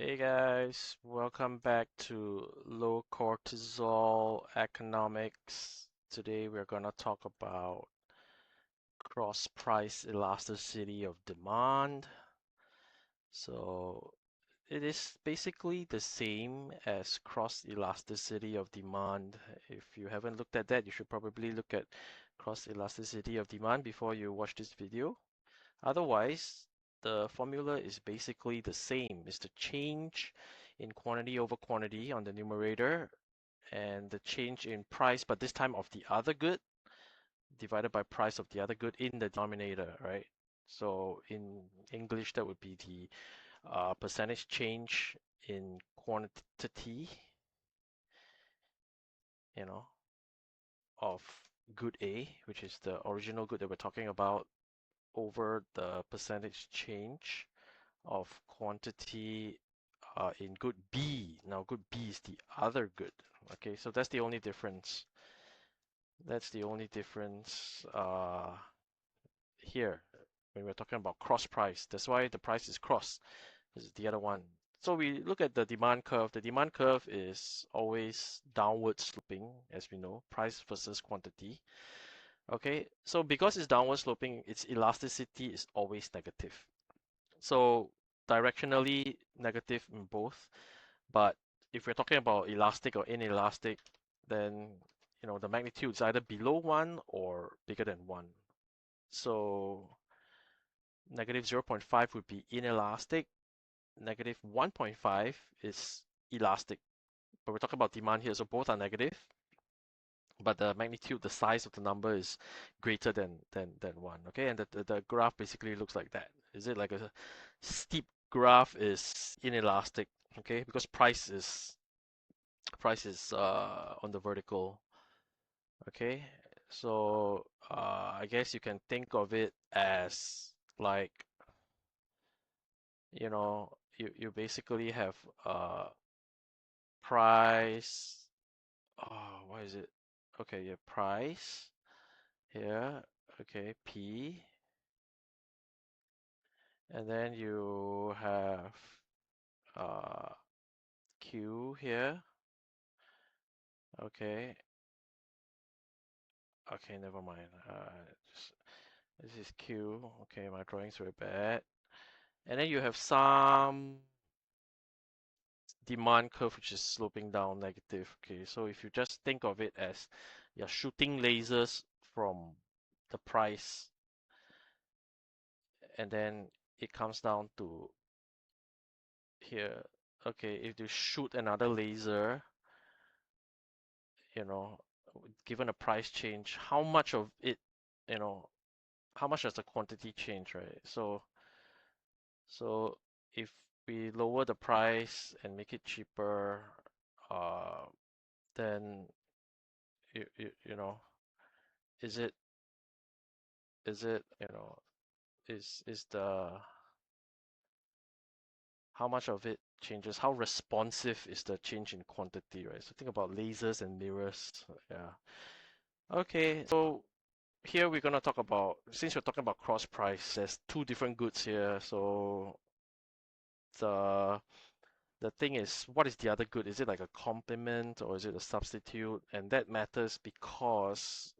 Hey guys, welcome back to low cortisol economics. Today we're going to talk about cross price elasticity of demand. So it is basically the same as cross elasticity of demand. If you haven't looked at that, you should probably look at cross elasticity of demand before you watch this video. Otherwise, the formula is basically the same. It's the change in quantity over quantity on the numerator and the change in price, but this time of the other good divided by price of the other good in the denominator, right? So in English, that would be the percentage change in quantity, you know, of good A, which is the original good that we're talking about, over the percentage change of quantity in good B. Now, good B is the other good. Okay, so that's the only difference. That's the only difference here when we're talking about cross price. That's why the price is cross. This is the other one. So we look at the demand curve. The demand curve is always downward sloping, as we know, price versus quantity. Okay, so because it's downward sloping, its elasticity is always negative. So directionally negative in both. But if we're talking about elastic or inelastic, then the magnitude is either below 1 or bigger than 1. So negative 0.5 would be inelastic, negative 1.5 is elastic. But we're talking about demand here, so both are negative, but the magnitude, the size of the number is greater than 1. Okay, and the graph basically looks like that. Is it like a steep graph is inelastic, okay, because price is on the vertical. Okay, so I guess you can think of it as like you basically have price. Oh, what is it? Okay, yeah, price here. Okay, P, and then you have uh Q here. Okay, okay, never mind. Just, this is Q. Okay, my drawing's very bad. And then you have some demand curve which is sloping down negative. Okay, so if you just think of it as you're shooting lasers from the price, and then it comes down to here. Okay, if you shoot another laser, you know, given a price change, how much of it, you know, how much does the quantity change, right? So if we lower the price and make it cheaper, uh, then you know, is it is it is the how much of it changes? How responsive is the change in quantity, right? So think about lasers and mirrors. Yeah. Okay, so here we're gonna talk about, since we're talking about cross price, there's two different goods here. So the the thing is, what is the other good? Is it like a complement or is it a substitute? And that matters because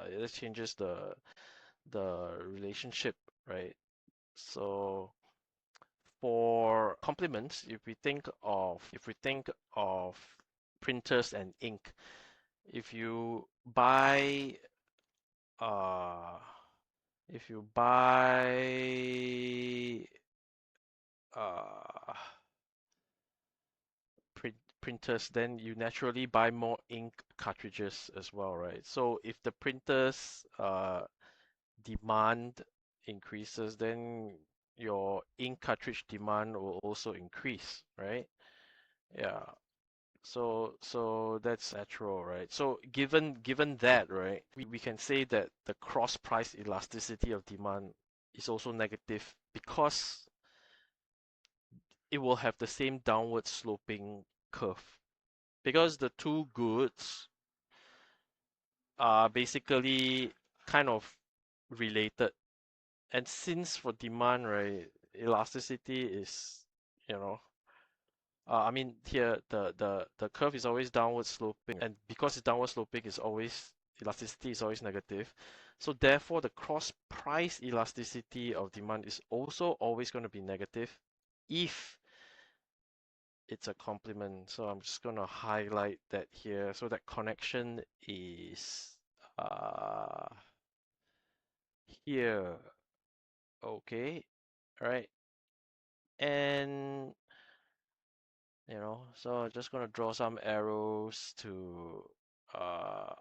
it changes the relationship, right? So for complements, if we think of printers and ink, if you buy uh if you buy uh printers, then you naturally buy more ink cartridges as well, right? So if the printers demand increases, then your ink cartridge demand will also increase, right? Yeah. So that's natural, right? So given that, right, we can say that the cross price elasticity of demand is also negative because it will have the same downward sloping curve. Because the two goods are basically kind of related. And since for demand, right, elasticity is, you know, I mean here the curve is always downward sloping, and because it's downward sloping, it's always elasticity is always negative. So therefore, the cross price elasticity of demand is also always going to be negative if it's a complement. So I'm just going to highlight that here. So that connection is uh, here. Okay, right? And so I'm just going to draw some arrows to uh,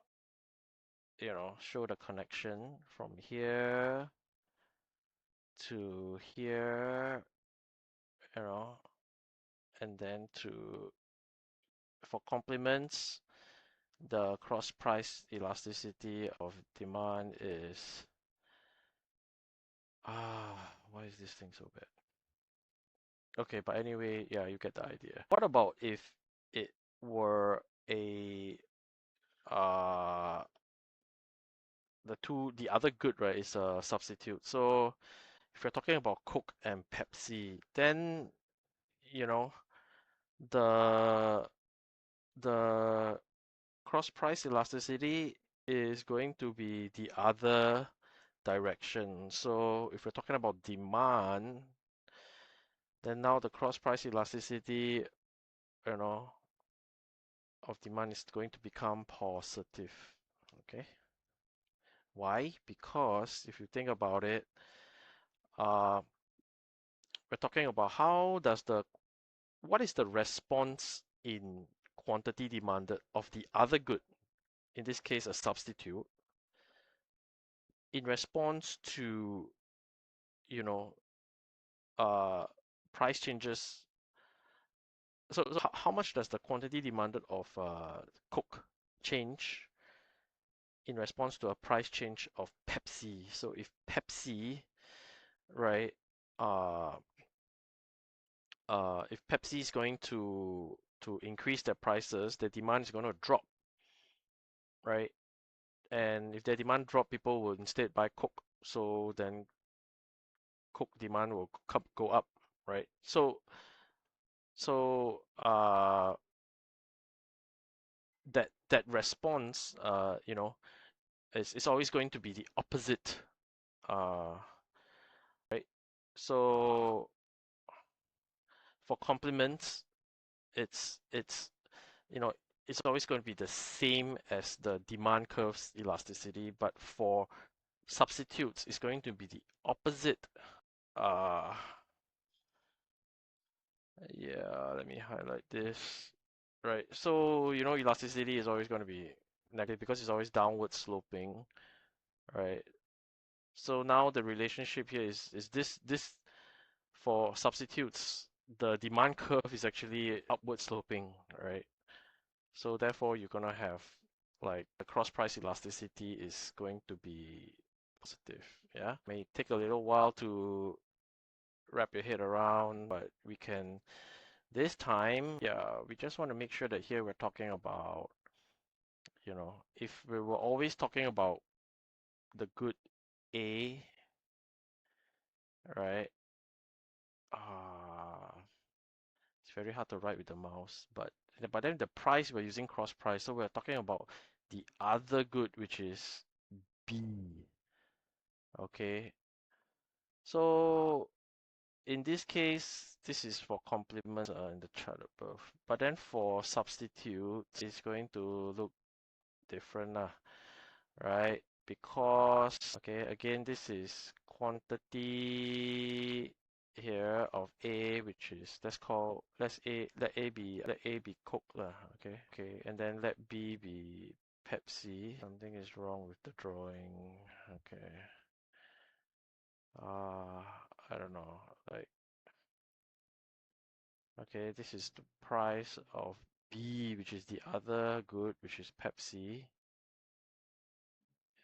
show the connection from here to here, you know, and then for complements, the cross price elasticity of demand is why is this thing so bad? Okay, but anyway, yeah, you get the idea. What about if it were a uh the other good, right, is a substitute. So if you're talking about Coke and Pepsi, then you know the the cross price elasticity is going to be the other direction. So if we're talking about demand, then now the cross price elasticity, you know, of demand is going to become positive. Okay. Why? Because if you think about it, uh, we're talking about what is the response in quantity demanded of the other good, in this case a substitute, in response to you know uh price changes. So how much does the quantity demanded of Coke change in response to a price change of Pepsi? So if Pepsi, right, uh if Pepsi is going to increase their prices, the demand is going to drop, right? And if their demand drop, people will instead buy Coke. So then Coke demand will go up, right? So that response, it's always going to be the opposite, uh, right? So for complements, it's you know it's always going to be the same as the demand curve's elasticity, but for substitutes, it's going to be the opposite. Uh, yeah, let me highlight this. Right, so elasticity is always going to be negative because it's always downward sloping, right? So now the relationship here is this for substitutes, the demand curve is actually upward sloping, right? So therefore you're gonna have like the cross price elasticity is going to be positive. Yeah, may take a little while to wrap your head around, but we can this time, yeah, we just want to make sure that here we're talking about, if we were always talking about the good A, right? It's very hard to write with the mouse, but then the price we're using cross price, so we're talking about the other good, which is B. Okay, so in this case, this is for complements in the chart above. But then for substitutes, it's going to look different, right? Because, okay, again, this is quantity here of A, which is let A be Coke lah, okay, and then let B be Pepsi. Something is wrong with the drawing. Okay. I don't know. Like, okay, this is the price of B, which is the other good, which is Pepsi.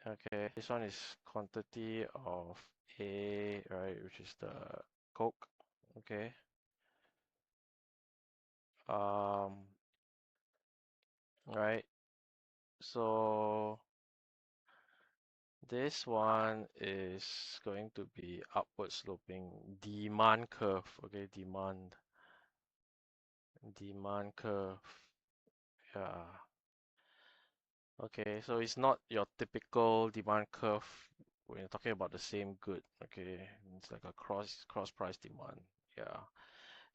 Okay, this one is quantity of A, right, which is the Coke. Okay. Um, right. So this one is going to be upward sloping demand curve. Okay, Demand curve. Yeah. Okay, so it's not your typical demand curve when you're talking about the same good. Okay, it's like a cross price demand. Yeah,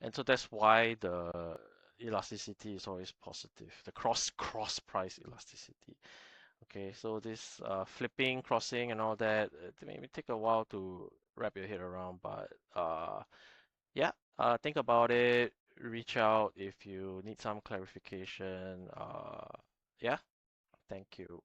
and so that's why the elasticity is always positive. The cross price elasticity. Okay, so this flipping, crossing, and all that, it may take a while to wrap your head around, but yeah, think about it. Reach out if you need some clarification. Yeah, thank you.